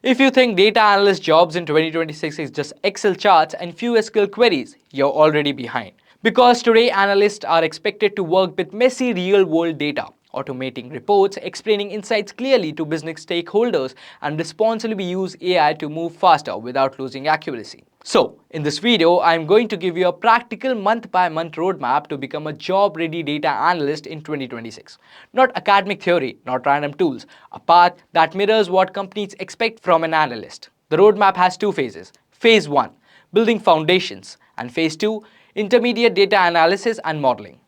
If you think data analyst jobs in 2026 is just Excel charts and few SQL queries, you're already behind. Because today analysts are expected to work with messy real-world data, automating reports, explaining insights clearly to business stakeholders, and responsibly use AI to move faster without losing accuracy. So, in this video, I'm going to give you a practical month-by-month roadmap to become a job-ready data analyst in 2026. Not academic theory, not random tools, a path that mirrors what companies expect from an analyst. The roadmap has two phases. Phase 1, building foundations, and Phase 2, intermediate data analysis and modeling.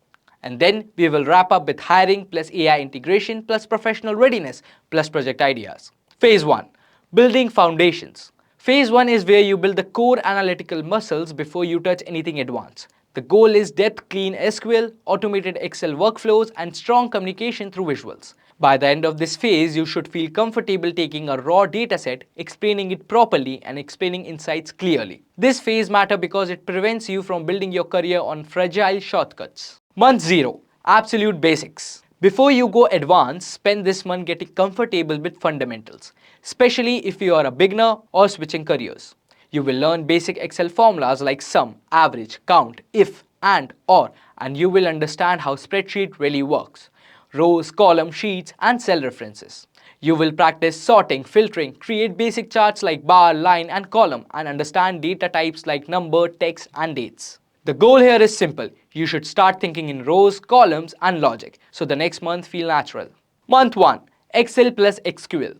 And then we will wrap up with hiring plus AI integration plus professional readiness plus project ideas. Phase 1, building foundations. Phase 1 is where you build the core analytical muscles before you touch anything advanced. The goal is depth clean SQL, automated Excel workflows, and strong communication through visuals. By the end of this phase, you should feel comfortable taking a raw dataset, explaining it properly, and explaining insights clearly. This phase matters because it prevents you from building your career on fragile shortcuts. Month 0, absolute basics. Before you go advanced, spend this month getting comfortable with fundamentals, especially if you are a beginner or switching careers. You will learn basic Excel formulas like sum, average, count, if, and you will understand how spreadsheet really works. Rows, column, sheets, and cell references. You will practice sorting, filtering, create basic charts like bar, line, and column, and understand data types like number, text, and dates. The goal here is simple. You should start thinking in rows, columns, and logic, so the next month feel natural. Month 1, Excel plus SQL.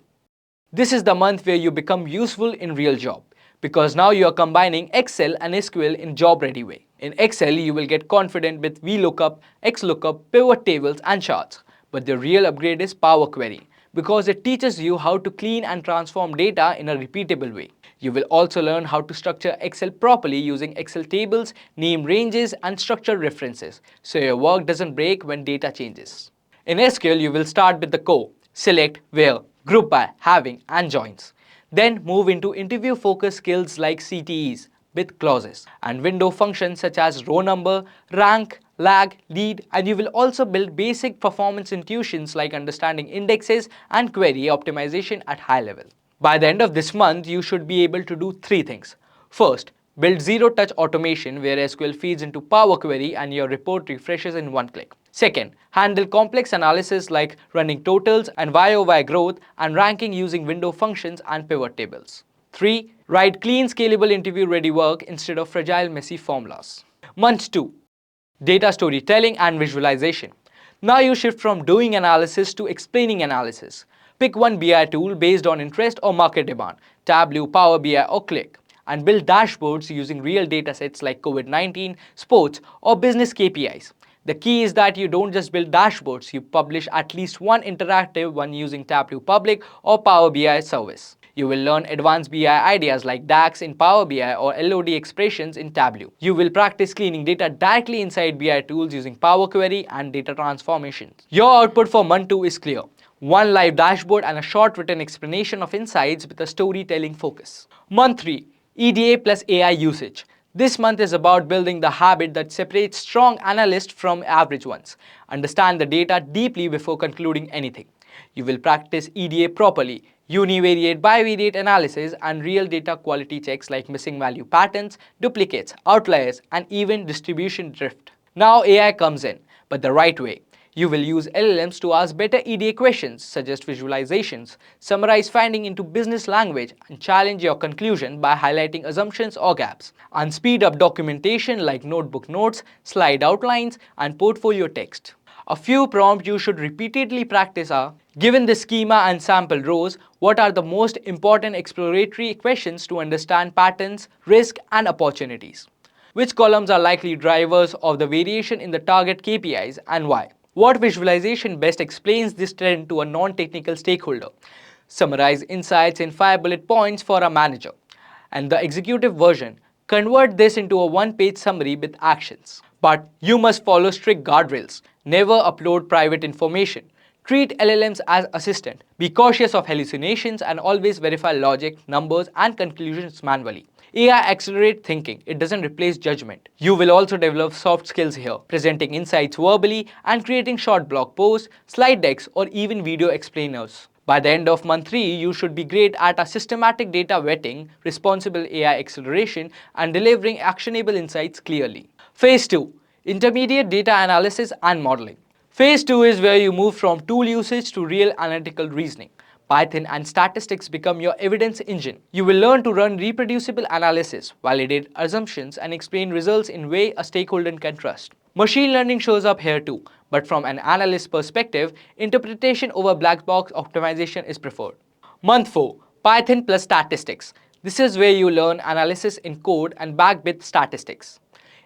This is the month where you become useful in real job, because now you are combining Excel and SQL in job-ready way. In Excel, you will get confident with VLOOKUP, XLOOKUP, pivot tables, and charts. But the real upgrade is Power Query, because it teaches you how to clean and transform data in a repeatable way. You will also learn how to structure Excel properly using Excel tables, name ranges, and structured references, so your work doesn't break when data changes. In SQL, you will start with the core, select, where, group by, having, and joins. Then move into interview-focused skills like CTEs, with clauses, and window functions such as row number, rank, lag, lead, and you will also build basic performance intuitions like understanding indexes and query optimization at high level. By the end of this month, you should be able to do 3 things. First, build zero-touch automation where SQL feeds into Power Query and your report refreshes in one click. Second, handle complex analysis like running totals and YOY growth and ranking using window functions and pivot tables. 3. Write clean, scalable, interview-ready work instead of fragile, messy formulas. Month 2. Data storytelling and visualization. Now you shift from doing analysis to explaining analysis. Pick one BI tool based on interest or market demand, Tableau, PowerBI, or Click, and build dashboards using real datasets like COVID-19, sports, or business KPIs. The key is that you don't just build dashboards, you publish at least one interactive one using Tableau Public or Power BI service. You will learn advanced BI ideas like DAX in Power BI or LOD expressions in Tableau. You will practice cleaning data directly inside BI tools using Power Query and data transformations. Your output for month 2 is clear. One live dashboard and a short written explanation of insights with a storytelling focus. Month 3. EDA plus AI usage. This month is about building the habit that separates strong analysts from average ones. Understand the data deeply before concluding anything. You will practice EDA properly, univariate bivariate analysis, and real data quality checks like missing value patterns, duplicates, outliers, and even distribution drift. Now AI comes in, but the right way. You will use LLMs to ask better EDA questions, suggest visualizations, summarize findings into business language, and challenge your conclusion by highlighting assumptions or gaps, and speed up documentation like notebook notes, slide outlines, and portfolio text. A few prompts you should repeatedly practice are: given the schema and sample rows, what are the most important exploratory questions to understand patterns, risk, and opportunities? Which columns are likely drivers of the variation in the target KPIs and why? What visualization best explains this trend to a non-technical stakeholder? Summarize insights in 5 bullet points for a manager. And the executive version, convert this into a one-page summary with actions. But you must follow strict guardrails. Never upload private information. Treat LLMs as assistant. Be cautious of hallucinations and always verify logic, numbers, and conclusions manually. AI accelerates thinking, it doesn't replace judgment. You will also develop soft skills here, presenting insights verbally and creating short blog posts, slide decks, or even video explainers. By the end of month 3, you should be great at a systematic data vetting, responsible AI acceleration, and delivering actionable insights clearly. Phase 2. Intermediate data analysis and modeling. Phase 2 is where you move from tool usage to real analytical reasoning. Python and statistics become your evidence engine. You will learn to run reproducible analysis, validate assumptions, and explain results in a way a stakeholder can trust. Machine learning shows up here too, but from an analyst perspective, interpretation over black box optimization is preferred. Month 4. Python plus statistics. This is where you learn analysis in code and backed with statistics.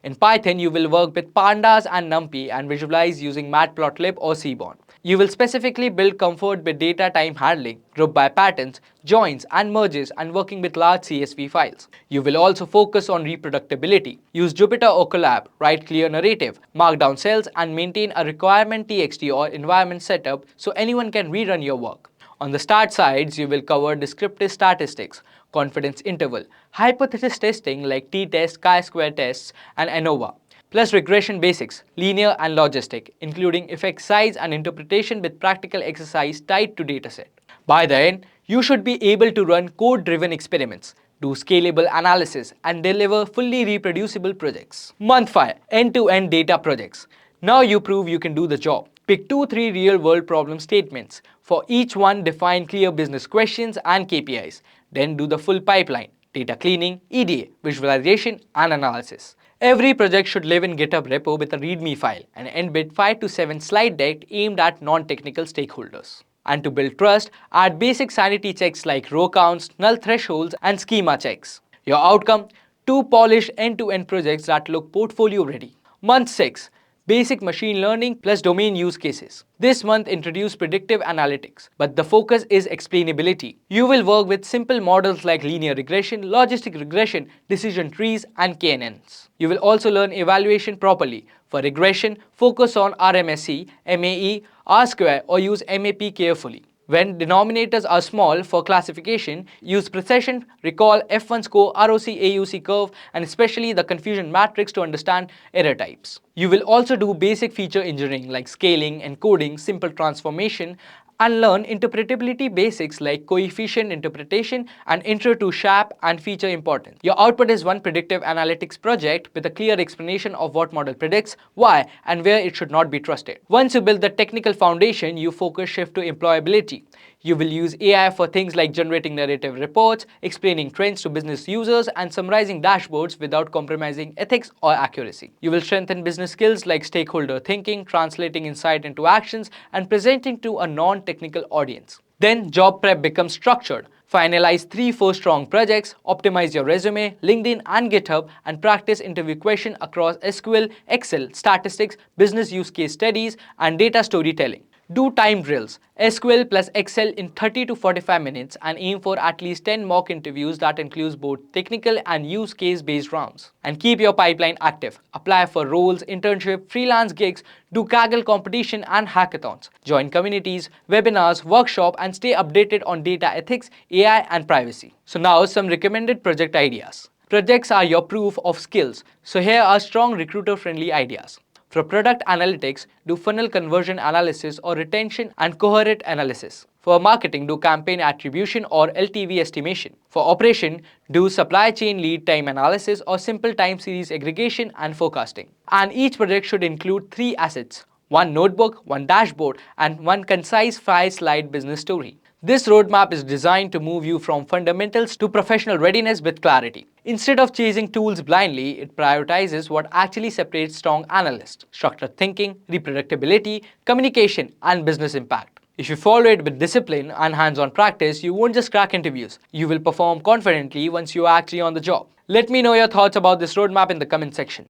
In Python, you will work with Pandas and Numpy and visualize using Matplotlib or Seaborn. You will specifically build comfort with data type handling, group by patterns, joins and merges, and working with large CSV files. You will also focus on reproducibility. Use Jupyter or Colab, write clear narrative, mark down cells, and maintain a requirement TXT or environment setup so anyone can rerun your work. On the stat sides, you will cover descriptive statistics, confidence interval, hypothesis testing like t-test, chi-square tests, and ANOVA, plus regression basics, linear and logistic, including effect size and interpretation with practical exercise tied to dataset. By the end, you should be able to run code-driven experiments, do scalable analysis, and deliver fully reproducible projects. Month 5. End-to-end data projects. Now you prove you can do the job. Pick 2-3 real-world problem statements. For each one, define clear business questions and KPIs. Then do the full pipeline: data cleaning, EDA, visualization, and analysis. Every project should live in GitHub repo with a README file and end with 5 to 7 slide deck aimed at non-technical stakeholders. And to build trust, add basic sanity checks like row counts, null thresholds, and schema checks. Your outcome? 2 polished end-to-end projects that look portfolio ready. Month 6. Basic machine learning plus domain use cases. This month introduce predictive analytics, but the focus is explainability. You will work with simple models like linear regression, logistic regression, decision trees, and KNNs. You will also learn evaluation properly. For regression, focus on RMSE, MAE, R-square, or use MAP carefully. When denominators are small, for classification, use precession, recall, F1 score, ROC, AUC curve, and especially the confusion matrix to understand error types. You will also do basic feature engineering like scaling, encoding, simple transformation, and learn interpretability basics like coefficient interpretation and intro to SHAP and feature importance. Your output is one predictive analytics project with a clear explanation of what model predicts, why, and where it should not be trusted. Once you build the technical foundation, you focus shift to employability. You will use AI for things like generating narrative reports, explaining trends to business users, and summarizing dashboards without compromising ethics or accuracy. You will strengthen business skills like stakeholder thinking, translating insight into actions, and presenting to a non-technical audience. Then job prep becomes structured. Finalize 3-4 strong projects, optimize your resume, LinkedIn, and GitHub, and practice interview questions across SQL, Excel, statistics, business use case studies, and data storytelling. Do time drills, SQL plus Excel in 30 to 45 minutes, and aim for at least 10 mock interviews that includes both technical and use case based rounds. And keep your pipeline active. Apply for roles, internship, freelance gigs, do Kaggle competition and hackathons. Join communities, webinars, workshop, and stay updated on data ethics, AI, and privacy. So now some recommended project ideas. Projects are your proof of skills, so here are strong recruiter-friendly ideas. For product analytics, do funnel conversion analysis or retention and cohort analysis. For marketing, do campaign attribution or LTV estimation. For operation, do supply chain lead time analysis or simple time series aggregation and forecasting. And each project should include 3 assets: 1 notebook, 1 dashboard, and 1 concise 5-slide business story. This roadmap is designed to move you from fundamentals to professional readiness with clarity. Instead of chasing tools blindly, it prioritizes what actually separates strong analysts: structured thinking, reproducibility, communication, and business impact. If you follow it with discipline and hands-on practice, you won't just crack interviews. You will perform confidently once you are actually on the job. Let me know your thoughts about this roadmap in the comment section.